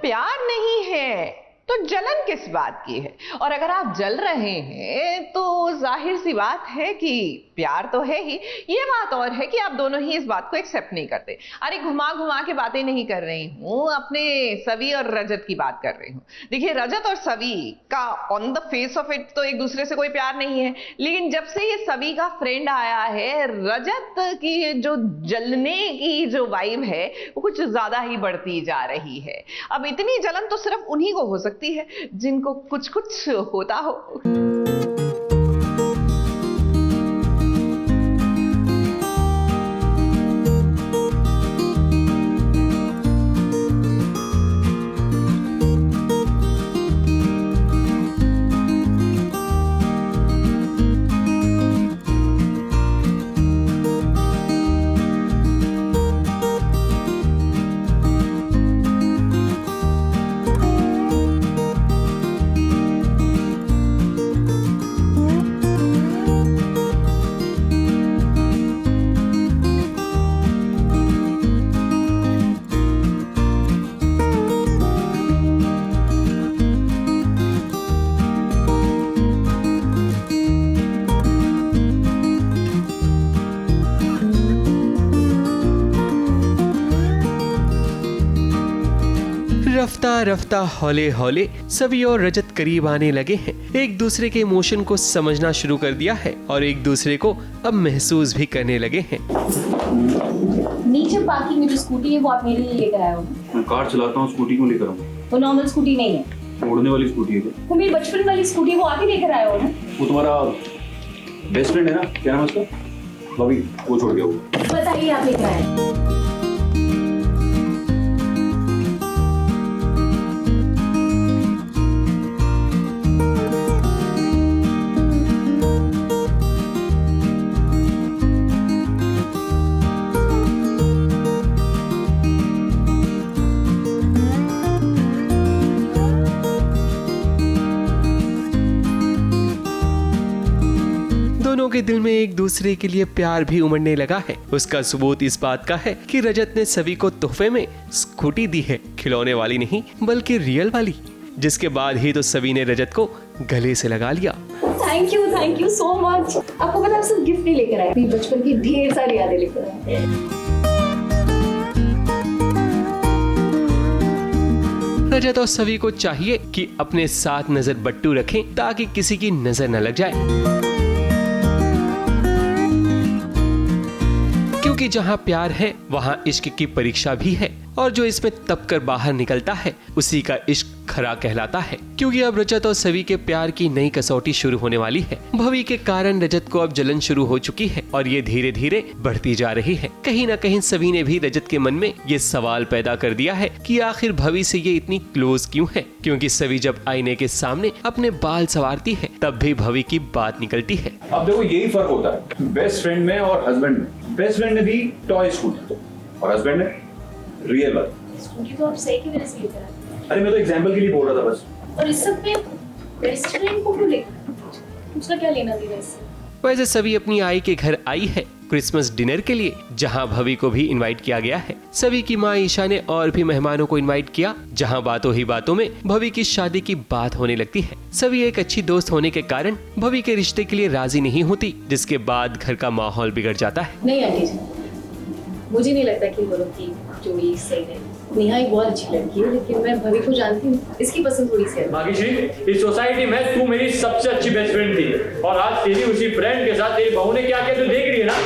प्यार नहीं है तो जलन किस बात की है? और अगर आप जल रहे हैं तो जाहिर सी बात है कि प्यार तो है ही। ये बात और है कि आप दोनों ही इस बात को एक्सेप्ट नहीं करते। अरे घुमा घुमा के बातें नहीं कर रही हूँ, अपने सवी और रजत की बात कर रही हूँ। देखिए, रजत और सवी का on the face of it तो एक दूसरे से कोई प्यार नहीं है, लेकिन जब से ये सवी का फ्रेंड आया है, रजत की जो जलने की जो वाइब है वो कुछ ज्यादा ही बढ़ती जा रही है। अब इतनी जलन तो सिर्फ उन्हीं को हो सकती है जिनको कुछ कुछ होता हो। रफ्ता रफ्ता हौले हौले सभी और रजत करीब आने लगे हैं। एक दूसरे के इमोशन को समझना शुरू कर दिया है और एक दूसरे को अब महसूस भी करने लगे हैं। नीचे पार्किंग में जो स्कूटी है वो आप मेरे लिए लेकर आए हो। मैं कार चलाता हूँ, स्कूटी क्यों लेकर आऊँ? वो नॉर्मल स्कूटी नहीं है, उड़ने वाली स्कूटी है। वो मेरी बचपन वाली स्कूटी है, वो आप ही लेकर आए हो ना। वो तुम्हारा बेस्ट फ्रेंड है ना, क्या नाम है उसका? बॉबी, वो छोड़ गया वो। बताइए आप लेकर आए। दोनों के दिल में एक दूसरे के लिए प्यार भी उमड़ने लगा है। उसका सबूत इस बात का है कि रजत ने सभी को तोहफे में स्कूटी दी है, खिलौने वाली नहीं बल्कि रियल वाली, जिसके बाद ही तो सभी ने रजत को गले से लगा लिया। Thank you so much. आपको पता है सब गिफ्ट नहीं लेकर आए, बचपन की ढेर सारी यादें लेकर आए। रजत और सभी को चाहिए कि अपने साथ नजर बट्टू रखें ताकि किसी की नजर न लग जाए, क्योंकि जहाँ प्यार है वहाँ इश्क की परीक्षा भी है और जो इसमें तप कर बाहर निकलता है उसी का इश्क खरा कहलाता है। क्योंकि अब रजत और सभी के प्यार की नई कसौटी शुरू होने वाली है। भवी के कारण रजत को अब जलन शुरू हो चुकी है और ये धीरे धीरे बढ़ती जा रही है। कहीं न कहीं सभी ने भी रजत के मन में ये सवाल पैदा कर दिया है कि आखिर भवी से ये इतनी क्लोज क्यों है, क्योंकि सभी जब आईने के सामने अपने बाल संवारती है तब भी भवी की बात निकलती है। अब देखो, यही फर्क होता है बेस्ट फ्रेंड में और हस्बैंड में। बेस्ट फ्रेंड ने दी टॉय स्कूटी और हस्बैंड ने रियल वाली स्कूटी। तो आप सही की वजह से लेकर आए। अरे मैं तो एग्जांपल के लिए बोल रहा था बस। और इस सब में बेस्ट फ्रेंड को क्यों लेकर, उसका क्या लेना देना इससे? वैसे सभी अपनी आई के घर आई है क्रिसमस डिनर के लिए, जहां भवी को भी इनवाइट किया गया है। सभी की मां ईशा ने और भी मेहमानों को इनवाइट किया, जहां बातों ही बातों में भवी की शादी की बात होने लगती है। सभी एक अच्छी दोस्त होने के कारण भवी के रिश्ते के लिए राजी नहीं होती, जिसके बाद घर का माहौल बिगड़ जाता है। नहीं आंटी जी, मुझे नहीं लगता कि दोनों की जोड़ी सही है। नेहा एक बहुत अच्छी लड़की है, लेकिन मैं भवी को जानती हूँ, इसकी पसंद थोड़ी सी है। भाग्यश्री, इस सोसाइटी में तू मेरी सबसे अच्छी बेस्ट फ्रेंड थी और आज तेरी उसी फ्रेंड के साथ तेरी बहू ने क्या किया तू देख रही है ना,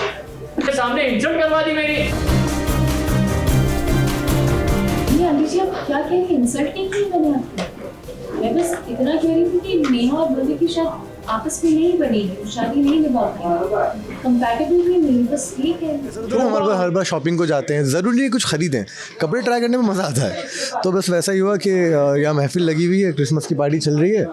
उसके सामने इंसल्ट करवा दी मेरी। नहीं आंटी जी, आप क्या कह रही हैं? इंसल्ट नहीं की मैंने आपको। मैं बस इतना कह रही थी कि नेहा और भवी की शायद आपस में नहीं बनी है, शादी नहीं निभा पाएंगे, कंपैटिबल भी नहीं, बस ठीक है। तो हमारे पास हर बार शॉपिंग को जाते हैं, ज़रूरी नहीं कुछ खरीदें, कपड़े ट्राई करने में मज़ा आता है। तो बस वैसा ही हुआ कि यहाँ महफिल लगी हुई है, क्रिसमस की पार्टी चल रही है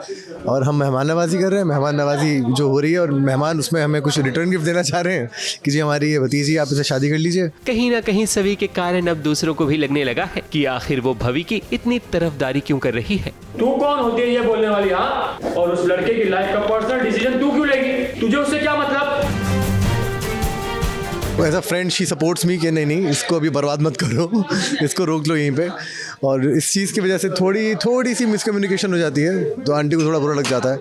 और हम मेहमान नवाजी कर रहे हैं। मेहमान नवाजी जो हो रही है और मेहमान उसमें हमें कुछ रिटर्न गिफ्ट देना चाह रहे हैं कि जी हमारी ये भतीजी, आप इसे शादी कर लीजिए। कहीं ना कहीं सभी के कारण अब दूसरों को भी लगने लगा है कि आखिर वो भवी की इतनी तरफदारी क्यों कर रही है। तू कौन होती है ये बोलने वाली? हाँ, और उस लड़के की लाइफ का पर्सनल डिसीजन तू क्यों लेगी? तुझे उससे क्या मतलब? As a friend she supports me कि नहीं इसको अभी बर्बाद मत करो, इसको रोक लो यहीं पे। और इस चीज़ की वजह से थोड़ी सी मिसकम्युनिकेशन हो जाती है, तो आंटी को थोड़ा बुरा लग जाता है।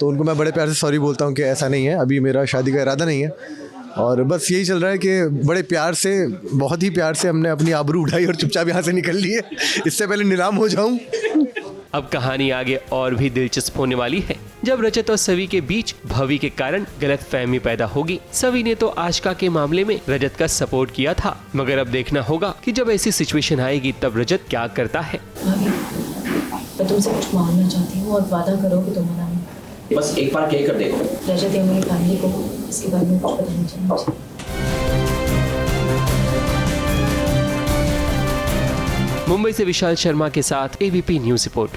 तो उनको मैं बड़े प्यार से सॉरी बोलता हूँ कि ऐसा नहीं है, अभी मेरा शादी का इरादा नहीं है। और बस यही चल रहा है कि बड़े प्यार से, बहुत ही प्यार से हमने अपनी आबरू उठाई और चुपचाप यहाँ से निकल लिए, इससे पहले नीलाम हो जाऊँ। अब कहानी आगे और भी दिलचस्प होने वाली है, जब रजत और सवी के बीच भवी के कारण गलतफहमी पैदा होगी। सवी ने तो आशिका के मामले में रजत का सपोर्ट किया था, मगर अब देखना होगा कि जब ऐसी सिचुएशन आएगी तब रजत क्या करता है। भाभी, मैं तुमसे कुछ मांगना चाहती हूँ और वादा करो कि तुम मना नहीं। बस एक बार कह कर देखो। रजत या मेरी फैमिली को इसके बारे में कुछ पता नहीं चलना चाहिए। मुंबई से विशाल शर्मा के साथ ABP news report.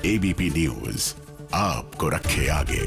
ABP news आपको रखे आगे।